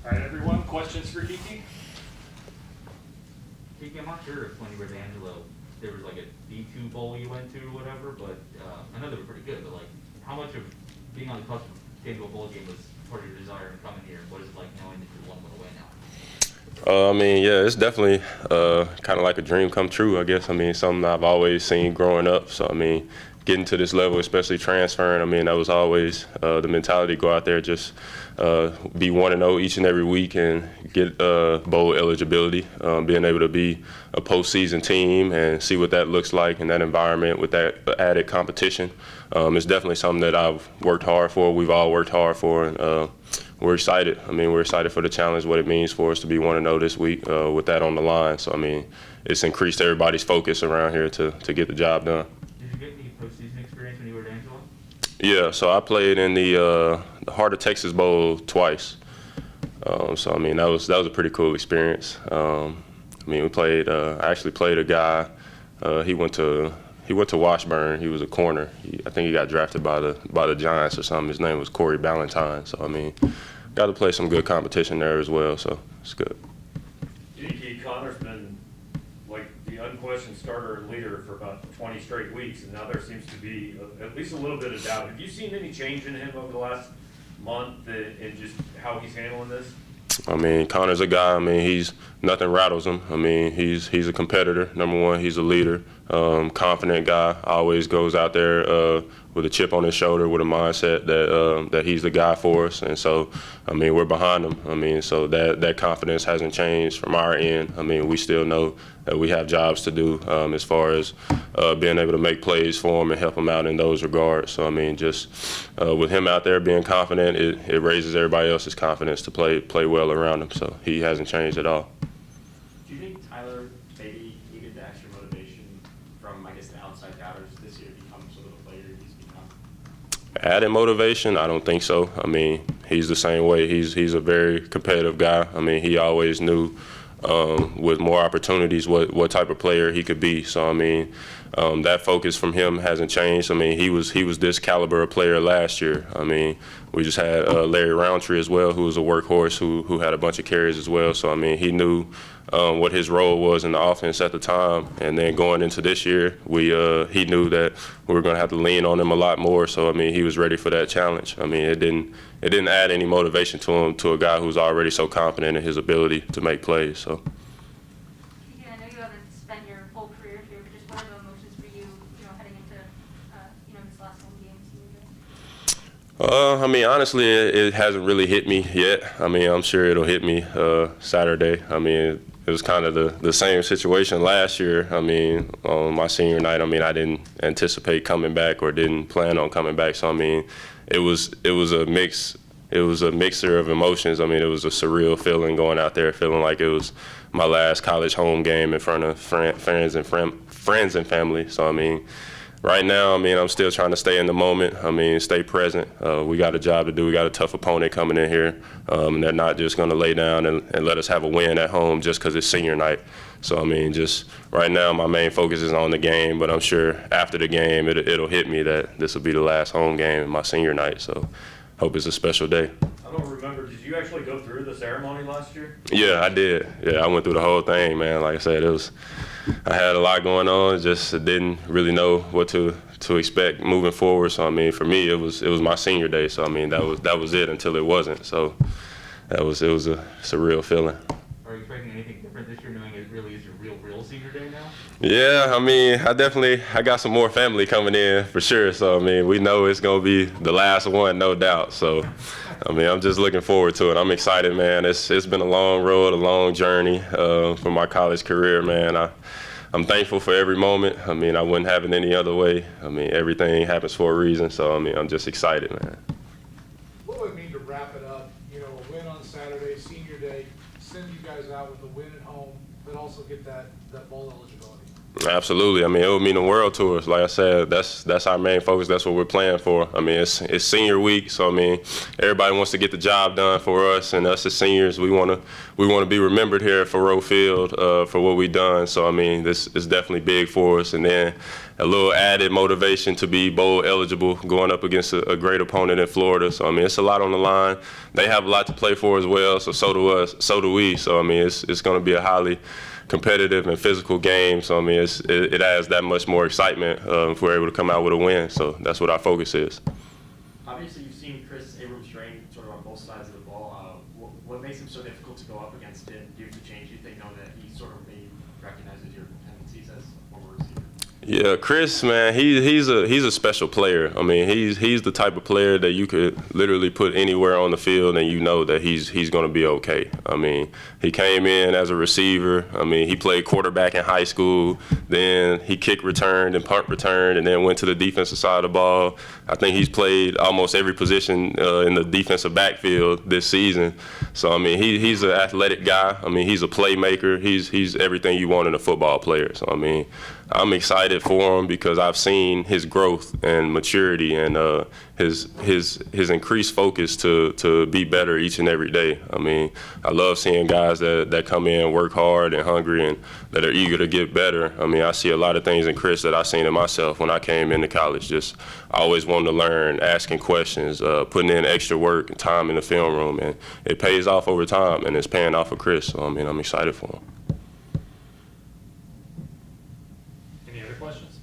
All right, everyone, questions for Keke? Keke, I'm not sure if when you were at Angelo, there was like a D2 bowl you went to or whatever, but I know they were pretty good, but like, how much of being on the cusp of getting to a bowl game was part of your desire in coming here? What is it like knowing that you're 1 win away now? I mean, yeah, it's definitely kind of like a dream come true, I guess. I mean, something I've always seen growing up. So, I mean, getting to this level, especially transferring, I mean, that was always the mentality, go out there, just be 1-0 each and every week and get bowl eligibility, being able to be a postseason team and see what that looks like in that environment with that added competition. It's definitely something that I've worked hard for, we've all worked hard for, and we're excited. I mean, we're excited for the challenge, what it means for us to be 1-0 this week with that on the line. So, I mean, it's increased everybody's focus around here to get the job done. Did you get any postseason experience when you were at Angelo? Yeah, so I played in the Heart of Texas Bowl twice. So, I mean, that was a pretty cool experience. I mean, we played. I actually played a guy. He went to Washburn. He was a corner. I think he got drafted by the Giants or something. His name was Corey Ballantyne. So, I mean, got to play some good competition there as well. So it's good. Keke, Connor's been like the unquestioned starter and leader for about 20 straight weeks, and now there seems to be at least a little bit of doubt. Have you seen any change in him over the last month in just how he's handling this? I mean, Connor's a guy. I mean, nothing rattles him. I mean, he's a competitor. Number one, he's a leader, confident guy. Always goes out there with a chip on his shoulder, with a mindset that he's the guy for us. And so, I mean, we're behind him. I mean, so that confidence hasn't changed from our end. I mean, we still know that we have jobs to do as far as being able to make plays for him and help him out in those regards. So, I mean, just with him out there being confident, it raises everybody else's confidence to play well around him. So he hasn't changed at all. Do you think Tyler maybe needed the extra motivation from, I guess, the outside doubters this year to become sort of the player he's become? Added motivation? I don't think so. I mean, he's the same way. He's a very competitive guy. I mean, he always knew with more opportunities what type of player he could be. So, I mean, that focus from him hasn't changed. I mean, he was this caliber of player last year. I mean, we just had Larry Roundtree as well, who was a workhorse, who had a bunch of carries as well. So, I mean, he knew what his role was in the offense at the time. And then going into this year, he knew that we were going to have to lean on him a lot more. So, I mean, he was ready for that challenge. I mean, it didn't add any motivation to him, to a guy who's already so confident in his ability to make plays. So. I know you haven't spent your whole career here, but just what are the emotions for you, heading into, this last home game season? I mean, honestly, it hasn't really hit me yet. I mean, I'm sure it'll hit me Saturday. I mean, it was kind of the same situation last year. I mean, on my senior night, I mean, I didn't anticipate coming back or didn't plan on coming back. So, I mean, it was a mix. It was a mixture of emotions. I mean, it was a surreal feeling going out there, feeling like it was my last college home game in front of friends and family. So, I mean, right now, I mean, I'm still trying to stay in the moment. I mean, stay present. We got a job to do. We got a tough opponent coming in here, and they're not just going to lay down and let us have a win at home just because it's senior night. So, I mean, just right now, my main focus is on the game, but I'm sure after the game, it'll hit me that this will be the last home game in my senior night. So, hope it's a special day. I don't remember. Did you actually go through the ceremony last year? Yeah, I did. Yeah, I went through the whole thing, man. Like I said, I had a lot going on. Just didn't really know what to expect moving forward. So, I mean, for me, it was my senior day. So, I mean, that was it until it wasn't. So, it was a surreal feeling. Are you expecting anything different this year, knowing it really is your real senior day now? Yeah, I mean, I got some more family coming in for sure. So, I mean, we know it's going to be the last one, no doubt. So, I mean, I'm just looking forward to it. I'm excited, man. It's been a long road, a long journey for my college career, man. I'm thankful for every moment. I mean, I wouldn't have it any other way. I mean, everything happens for a reason. So, I mean, I'm just excited, man. What would it mean to wrap it up? A win on Saturday, senior day, send you guys out with a win at home, but also get that bowl eligibility? Absolutely. I mean, it would mean the world to us. Like I said, that's our main focus. That's what we're playing for. I mean, it's senior week, so I mean, everybody wants to get the job done for us, and us as seniors, we want to be remembered here for Rowe Field for what we've done. So I mean, this is definitely big for us, and then a little added motivation to be bowl eligible, going up against a great opponent in Florida. So I mean, it's a lot on the line. They have a lot to play for as well. So do us. So do we. So I mean, it's going to be a highly competitive and physical game. So I mean, it adds that much more excitement if we're able to come out with a win. So that's what our focus is. Obviously, you've seen Chris Abrams train sort of on both sides of the ball. What makes him so difficult to go up against him? Do you have to change anything, knowing that he sort of maybe recognizes your tendencies as a former receiver? Yeah, Chris, man, he's a special player. I mean, he's the type of player that you could literally put anywhere on the field and you know that he's going to be okay. I mean, he came in as a receiver. I mean, he played quarterback in high school. Then he kick returned and punt returned, and then went to the defensive side of the ball. I think he's played almost every position in the defensive backfield this season. So I mean, he's an athletic guy. I mean, he's a playmaker. He's everything you want in a football player. So I mean, I'm excited for him because I've seen his growth and maturity and his increased focus to be better each and every day. I mean, I love seeing guys that come in, work hard and hungry, and that are eager to get better. I mean, I see a lot of things in Chris that I seen in myself when I came into college. Just always wanting to learn, asking questions, putting in extra work and time in the film room, and it pays off over time, and it's paying off for Chris. So I mean, I'm excited for him. Any other questions?